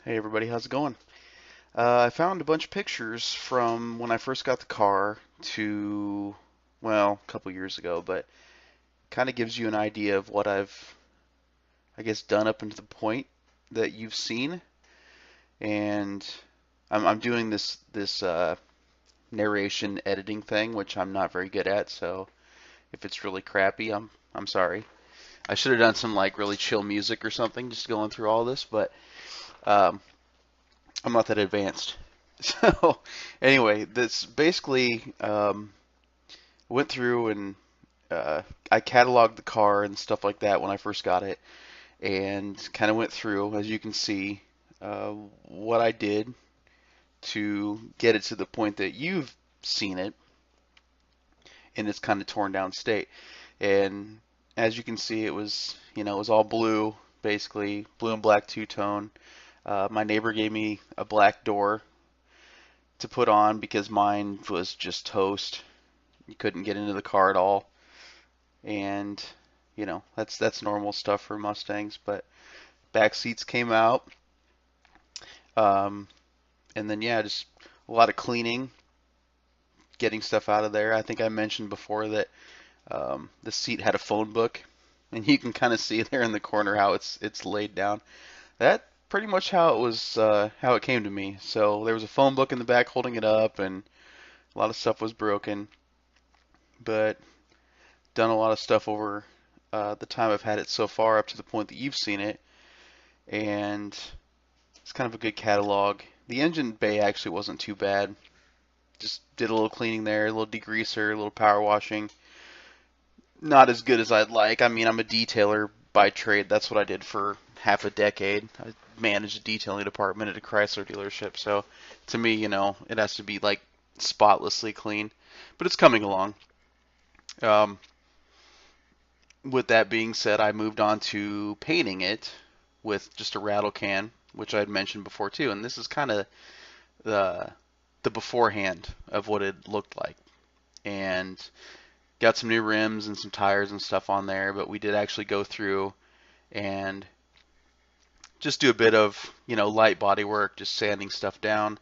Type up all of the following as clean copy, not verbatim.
Hey everybody, how's it going? I found a bunch of pictures from when I first got the car to, well, a couple years ago, but kind of gives you an idea of what I've, I guess, done up until the point that you've seen. And I'm doing this narration editing thing, which I'm not very good at. So if it's really crappy, I'm sorry. I should have done some like really chill music or something, just going through all this, but um, I'm not that advanced. So anyway, this basically went through and I cataloged the car and stuff like that when I first got it, and kind of went through, as you can see, what I did to get it to the point that you've seen it in its kind of torn down state. And as you can see, it was all blue, basically blue and black two-tone. My neighbor gave me a black door to put on because mine was just toast. You couldn't get into the car at all, and that's normal stuff for Mustangs. But back seats came out, um, and then yeah, just a lot of cleaning, getting stuff out of there. I think I mentioned before that the seat had a phone book, and you can kind of see there in the corner how it's laid down. That pretty much how it was, how it came to me. So there was a phone book in the back holding it up, and a lot of stuff was broken, but done a lot of stuff over the time I've had it so far up to the point that you've seen it, and it's kind of a good catalog. The engine bay actually wasn't too bad. Just did a little cleaning there, a little degreaser, a little power washing. Not as good as I'd like. I mean, I'm a detailer by trade. That's what I did for half a decade. I managed a detailing department at a Chrysler dealership. So to me, it has to be like spotlessly clean. But it's coming along. Um, with that being said, I moved on to painting it with just a rattle can, which I'd mentioned before too. And this is kind of the beforehand of what it looked like. And got some new rims and some tires and stuff on there, but we did actually go through and just do a bit of, light body work, just sanding stuff down,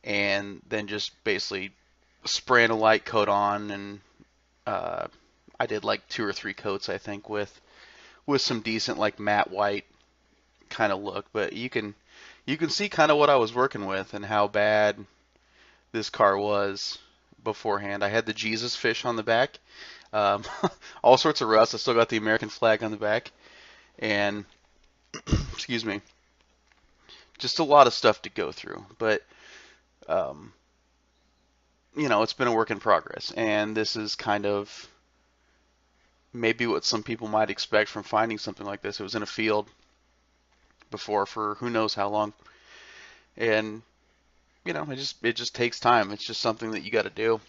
and then just basically spraying a light coat on, and uh, I did like two or three coats, I think, with some decent like matte white kind of look. But you can see kind of what I was working with and how bad this car was beforehand. I had the Jesus fish on the back, um, all sorts of rust. I still got the American flag on the back, and excuse me, just a lot of stuff to go through. But um, it's been a work in progress, and this is kind of maybe what some people might expect from finding something like this. It was in a field before for who knows how long, and it just takes time. It's just something that you got to do,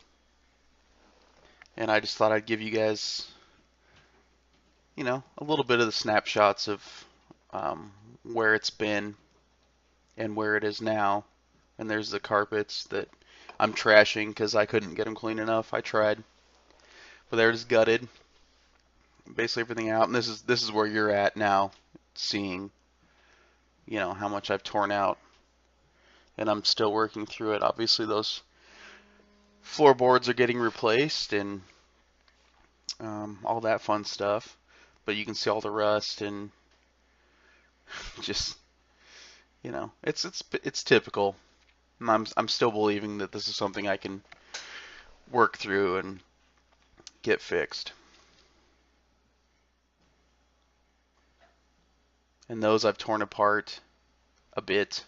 and I just thought I'd give you guys a little bit of the snapshots of where it's been and where it is now. And there's the carpets that I'm trashing because I couldn't get them clean enough. I tried, but they're just gutted, basically everything out. And this is where you're at now, seeing how much I've torn out, and I'm still working through it. Obviously, those floorboards are getting replaced and all that fun stuff. But you can see all the rust and just it's typical. And I'm still believing that this is something I can work through and get fixed. And those I've torn apart a bit.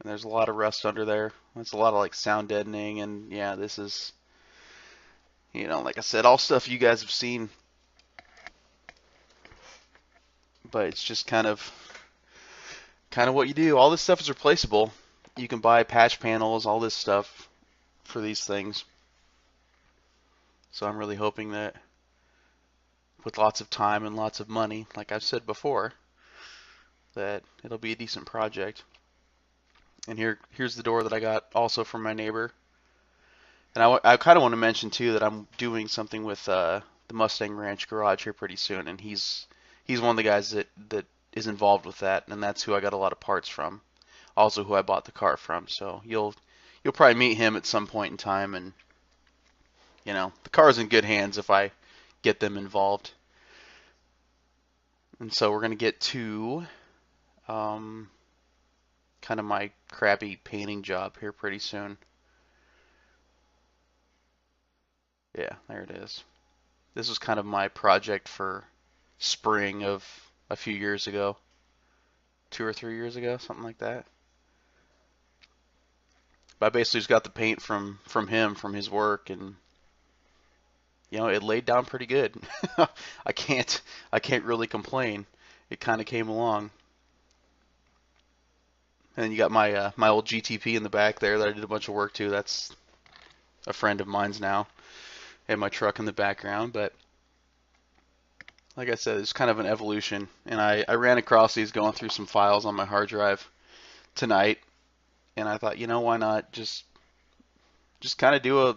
And there's a lot of rust under there. There's a lot of like sound deadening, and yeah, this is like I said, all stuff you guys have seen, but it's just kind of what you do. All this stuff is replaceable. You can buy patch panels, all this stuff for these things. So I'm really hoping that with lots of time and lots of money, like I've said before, that it'll be a decent project. And here's the door that I got also from my neighbor. And I kind of want to mention too that I'm doing something with the Mustang Ranch garage here pretty soon, and he's one of the guys that is involved with that, and that's who I got a lot of parts from. Also, who I bought the car from. So you'll probably meet him at some point in time, and the car's in good hands if I get them involved. And so we're gonna get to um, kind of my crappy painting job here pretty soon. Yeah, there it is. This was kind of my project for spring of a few years ago, 2 or 3 years ago, something like that. But I basically just got the paint from him, from his work, and it laid down pretty good. I can't really complain. It kind of came along. And then you got my old GTP in the back there that I did a bunch of work to. That's a friend of mine's now. And my truck in the background, but like I said, it's kind of an evolution. And I ran across these going through some files on my hard drive tonight, and I thought, why not just kind of do a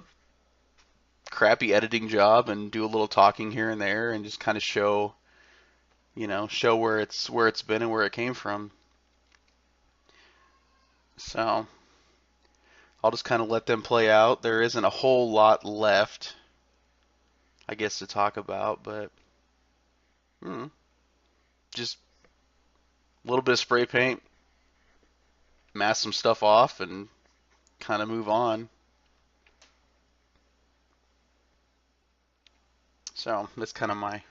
crappy editing job and do a little talking here and there and just kind of show where it's been and where it came from. So I'll just kind of let them play out. There isn't a whole lot left, I guess, to talk about, but just a little bit of spray paint, mask some stuff off, and kind of move on. So that's kind of my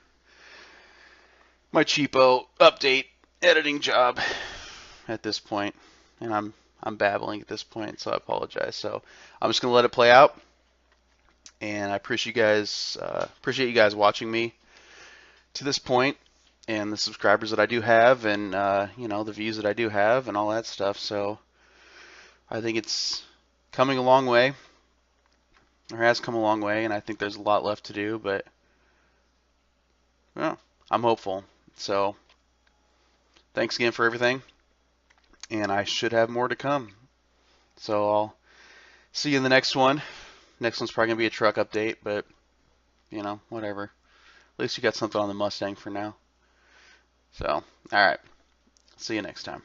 cheapo update editing job at this point, and I'm babbling at this point, so I apologize. So I'm just gonna let it play out, and I appreciate you guys watching me to this point, and the subscribers that I do have, and the views that I do have, and all that stuff. So I think it's coming a long way, or has come a long way, and I think there's a lot left to do, but well, I'm hopeful. So thanks again for everything, and I should have more to come. So I'll see you in the next one. Next one's probably going to be a truck update, but whatever. At least you got something on the Mustang for now. So, alright. See you next time.